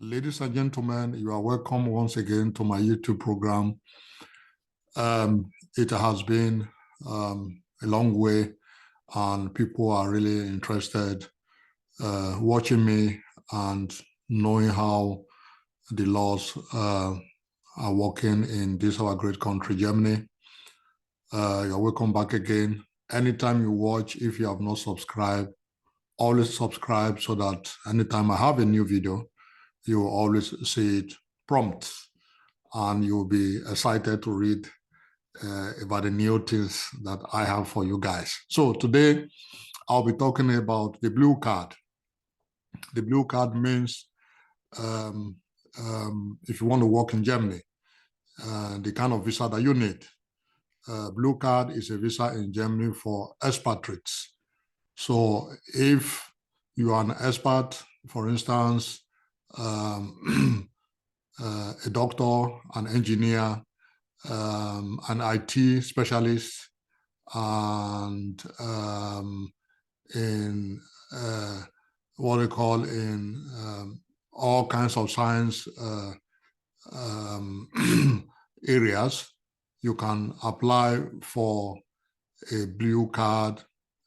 Ladies and gentlemen, you are welcome once again to my YouTube program. It has been a long way, and people are really interested watching me and knowing how the laws are working in this our great country, Germany. You're welcome back again. Anytime you watch, if you have not subscribed, always subscribe so that anytime I have a new video, you will always see it prompt, and you'll be excited to read about the new things that I have for you guys. So today, I'll be talking about the blue card. The blue card means if you want to work in Germany, the kind of visa that you need. Blue card is a visa in Germany for expatriates. So if you are an expat, for instance, a doctor, an engineer, an IT specialist, and in what they call in all kinds of science areas, you can apply for a blue card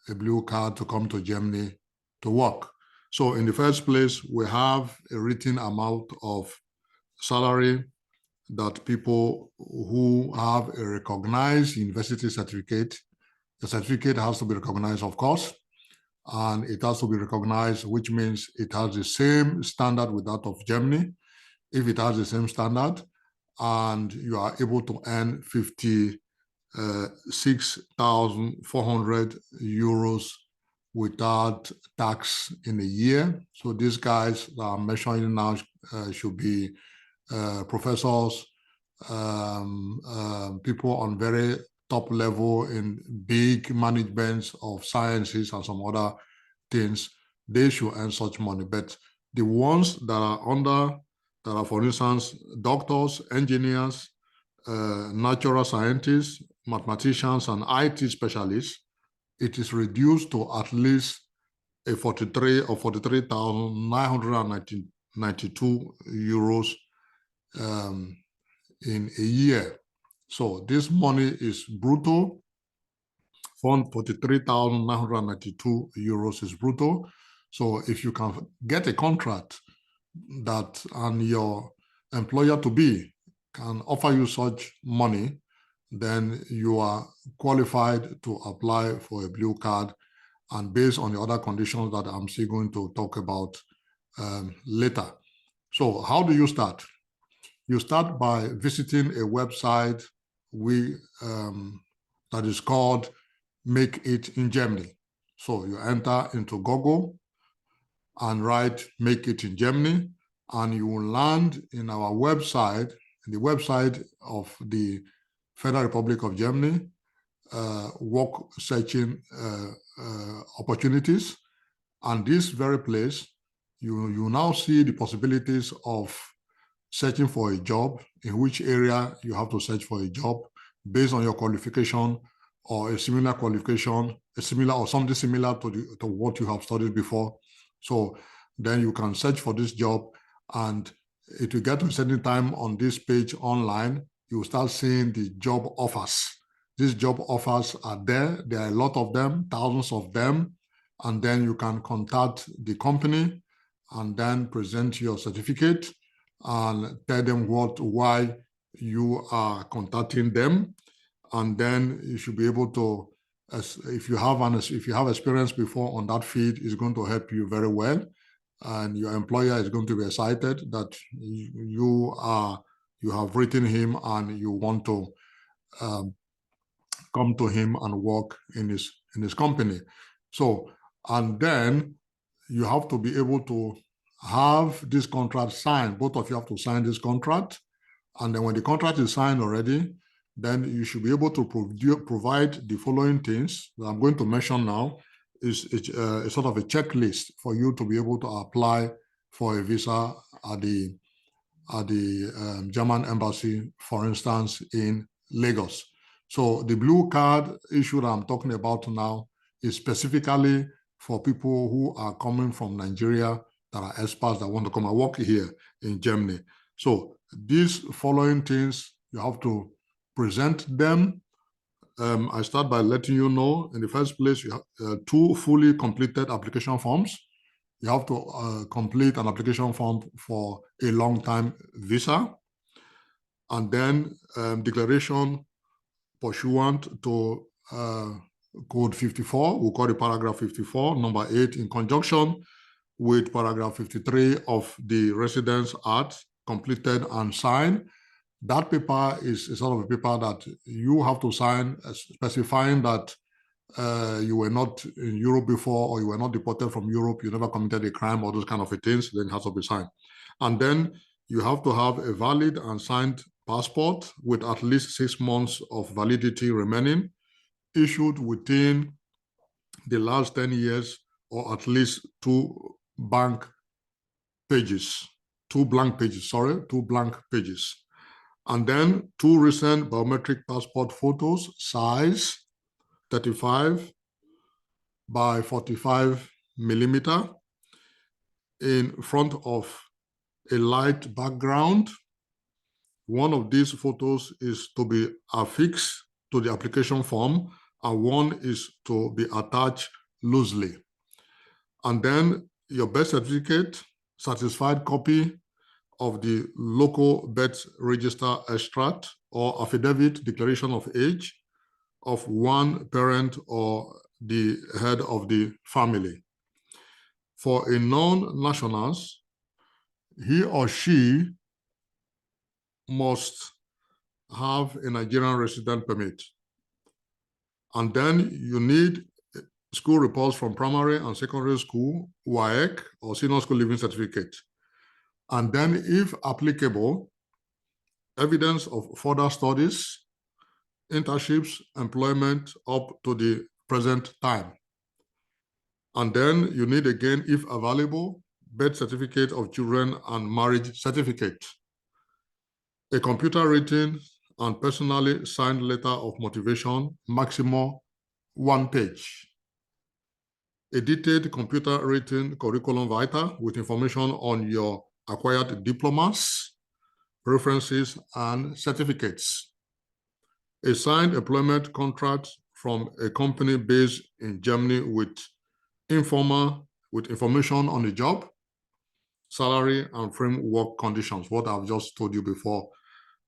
to come to Germany to work. So in the first place, we have a written amount of salary that people who have a recognized university certificate, the certificate has to be recognized, of course, and it has to be recognized, which means it has the same standard with that of Germany. If it has the same standard and you are able to earn 56,400 euros without tax in a year. So these guys that I'm mentioning now should be professors, people on very top level in big managements of sciences and some other things. They should earn such money. But the ones that are under, that are, for instance, doctors, engineers, natural scientists, mathematicians, and IT specialists, it is reduced to at least a 43,992 euros in a year. So this money is brutto. 43,992 euros is brutto. So if you can get a contract that and your employer to be can offer you such money, then you are qualified to apply for a blue card, and based on the other conditions that I'm still going to talk about later. So how do you start? You start by visiting a website that is called Make It in Germany. So you enter into Google and write Make It in Germany, and you will land in our website, the website of the Federal Republic of Germany, work searching opportunities. And this very place, you now see the possibilities of searching for a job, in which area you have to search for a job based on your qualification or a similar qualification, or something similar to what you have studied before. So then you can search for this job, and it will get to a certain time on this page online, you will start seeing the job offers. These job offers are there. There are a lot of them, thousands of them. And then you can contact the company and then present your certificate and tell them why you are contacting them. And then you should be able to, if you have experience before on that field, it's going to help you very well. And your employer is going to be excited that you have written him and you want to come to him and work in his company. So, and then you have to be able to have this contract signed. Both of you have to sign this contract. And then when the contract is signed already, then you should be able to provide the following things that I'm going to mention now. Is a sort of a checklist for you to be able to apply for a visa at the German embassy, for instance, in Lagos. So the blue card issue that I'm talking about now is specifically for people who are coming from Nigeria that are expats that want to come and work here in Germany. So these following things, you have to present them. I start by letting you know, in the first place, you have 2 fully completed application forms. You have to complete an application form for a long-time visa, and then declaration pursuant to Code 54, we'll call it paragraph 54, number 8, in conjunction with paragraph 53 of the Residence Act, completed and signed. That paper is a sort of a paper that you have to sign, specifying that you were not in Europe before, or you were not deported from Europe, you never committed a crime, or those kind of things, then it has to be signed. And then you have to have a valid and signed passport with at least 6 months of validity remaining, issued within the last 10 years, or at least 2 blank pages. And then 2 recent biometric passport photos, size 35 by 45 millimeter, in front of a light background. One of these photos is to be affixed to the application form, and one is to be attached loosely. And then your birth certificate, certified copy of the local birth register extract or affidavit declaration of age of one parent or the head of the family. For a non-nationals, he or she must have a Nigerian resident permit. And then you need school reports from primary and secondary school, WAEC, or senior school living certificate. And then, if applicable, evidence of further studies, internships, employment up to the present time. And then you need, again, if available, birth certificate of children and marriage certificate, a computer written and personally signed letter of motivation, maximum 1 page, a detailed computer written curriculum vitae with information on your acquired diplomas, references, and certificates, a signed employment contract from a company based in Germany with information on the job, salary, and framework conditions, what I've just told you before.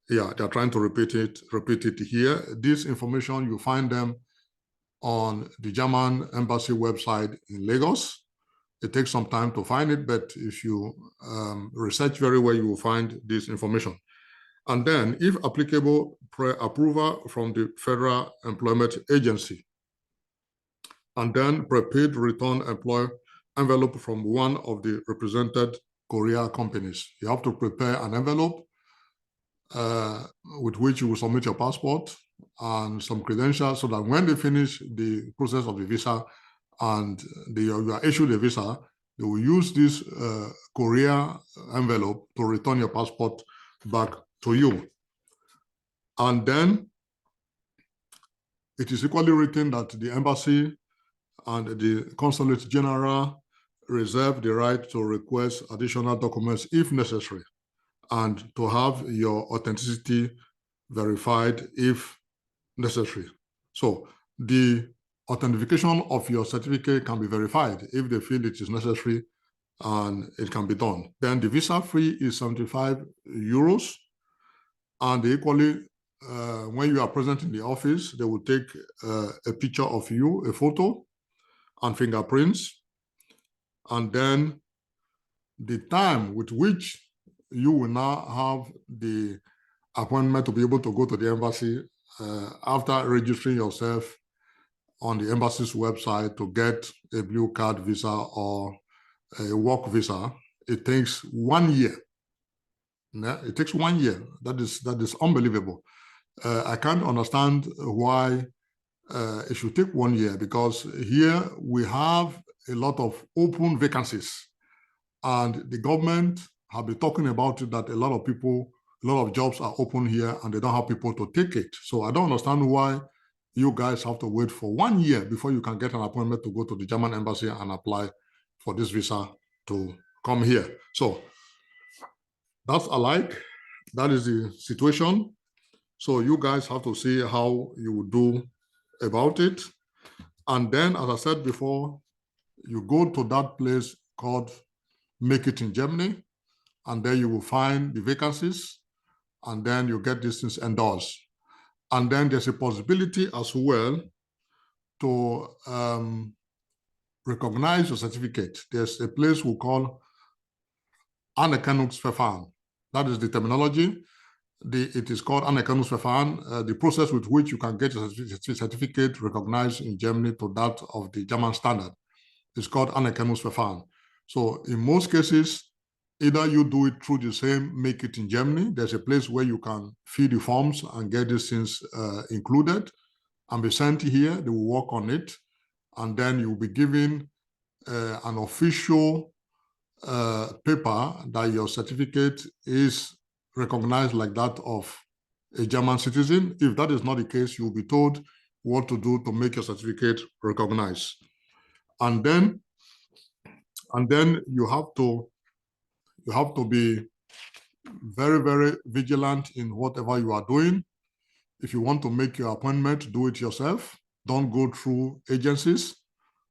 Yeah, they're trying to repeat it here. This information, you find them on the German embassy website in Lagos. It takes some time to find it, but if you research very well, you will find this information. And then, if applicable, pre-approval from the Federal Employment Agency. And then prepaid return employer envelope from one of the represented courier companies. You have to prepare an envelope with which you will submit your passport and some credentials, so that when they finish the process of the visa and you are issued a visa, they will use this courier envelope to return your passport back to you. And then it is equally written that the embassy and the consulate general reserve the right to request additional documents if necessary, and to have your authenticity verified if necessary. So the authentication of your certificate can be verified if they feel it is necessary, and it can be done. Then the visa fee is 75 euros, and equally, when you are present in the office, they will take a picture of you, a photo, and fingerprints, and then the time with which you will now have the appointment to be able to go to the embassy after registering yourself on the embassy's website to get a blue card visa or a work visa. It takes 1 year. It takes 1 year. That is unbelievable. I can't understand why it should take 1 year, because here we have a lot of open vacancies, and the government have been talking about it, that a lot of jobs are open here and they don't have people to take it. So I don't understand why you guys have to wait for 1 year before you can get an appointment to go to the German embassy and apply for this visa to come here. So that's alike. That is the situation. So you guys have to see how you will do about it. And then, as I said before, you go to that place called Make It in Germany, and then you will find the vacancies, and then you get these things endorsed. And then there's a possibility as well to recognize your certificate. There's a place we call Anerkennungsverfahren. That is the terminology. It is called Anerkennungsverfahren, the process with which you can get a certificate recognized in Germany to that of the German standard. It's called Anerkennungsverfahren. So in most cases, either you do it through the same Make It in Germany. There's a place where you can fill the forms and get these things included and be sent here. They will work on it. And then you'll be given an official paper that your certificate is recognized like that of a German citizen. If that is not the case, you'll be told what to do to make your certificate recognized. And then you have to be very, very vigilant in whatever you are doing. If you want to make your appointment, do it yourself. Don't go through agencies.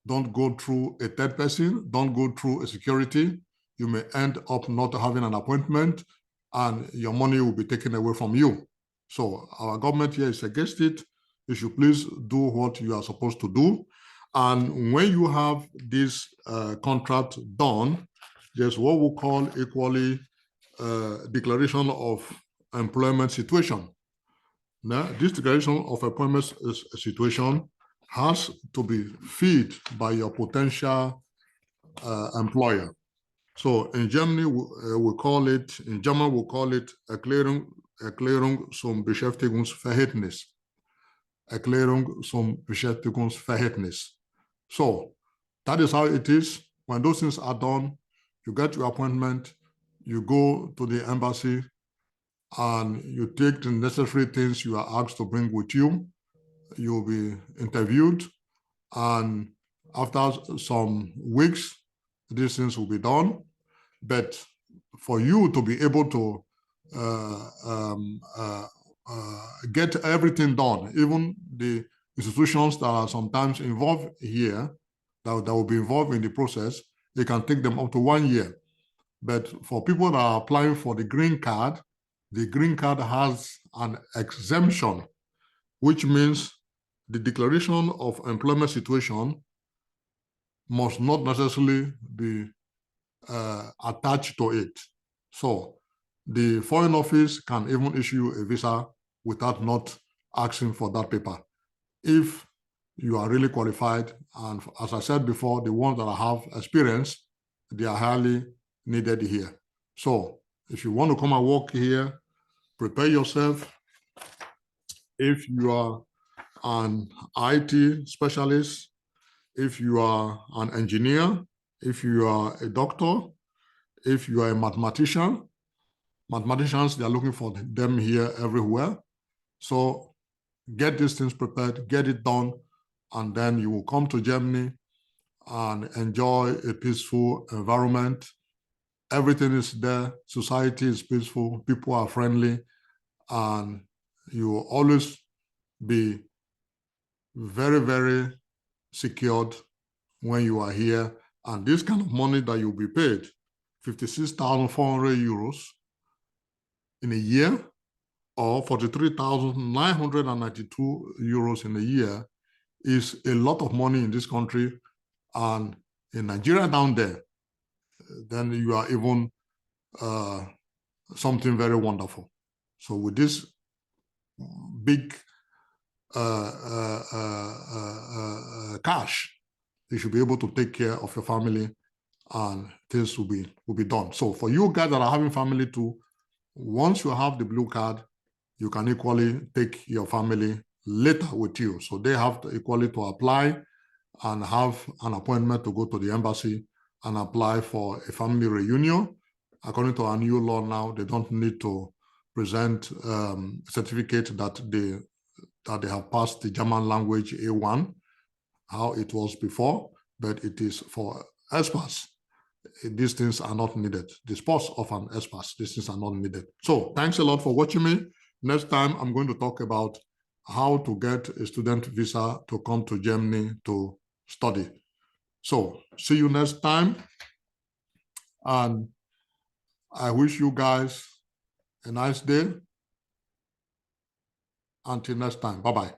Don't go through a third person. Don't go through a security. You may end up not having an appointment and your money will be taken away from you. So our government here is against it. You should please do what you are supposed to do. And when you have this contract done, there's what we call equally declaration of employment situation. Now, this declaration of employment situation has to be filled by your potential employer. So in Germany, we call it, in German, we call it Erklärung zum Beschäftigungsverhältnis. Erklärung zum Beschäftigungsverhältnis. So that is how it is. When those things are done, you get your appointment, you go to the embassy, and you take the necessary things you are asked to bring with you. You'll be interviewed, and after some weeks, these things will be done. But for you to be able to get everything done, even the institutions that are sometimes involved here, that will be involved in the process, they can take them up to 1 year. But for people that are applying for the green card has an exemption, which means the declaration of employment situation must not necessarily be attached to it. So the Foreign Office can even issue a visa without not asking for that paper. If you are really qualified, and as I said before, the ones that have experience, they are highly needed here. So if you want to come and work here, prepare yourself. If you are an IT specialist, if you are an engineer, if you are a doctor, if you are a mathematician, mathematicians, they are looking for them here everywhere. So get these things prepared, get it done, and then you will come to Germany and enjoy a peaceful environment. Everything is there. Society is peaceful. People are friendly. And you will always be very, very secured when you are here. And this kind of money that you'll be paid, 56,400 euros in a year, or 43,992 euros in a year, is a lot of money in this country. And in Nigeria down there, then you are even something very wonderful. So with this big cash, you should be able to take care of your family, and things will be done. So for you guys that are having family too, once you have the blue card, you can equally take your family later with you. So they have to equally to apply and have an appointment to go to the embassy and apply for a family reunion. According to our new law now, they don't need to present a certificate that they have passed the German language A1, how it was before, but it is for expats. these things are not needed. The spouse of an expert, these things are not needed. So thanks a lot for watching me. Next time, I'm going to talk about how to get a student visa to come to Germany to study. So see you next time. And I wish you guys a nice day. Until next time, bye-bye.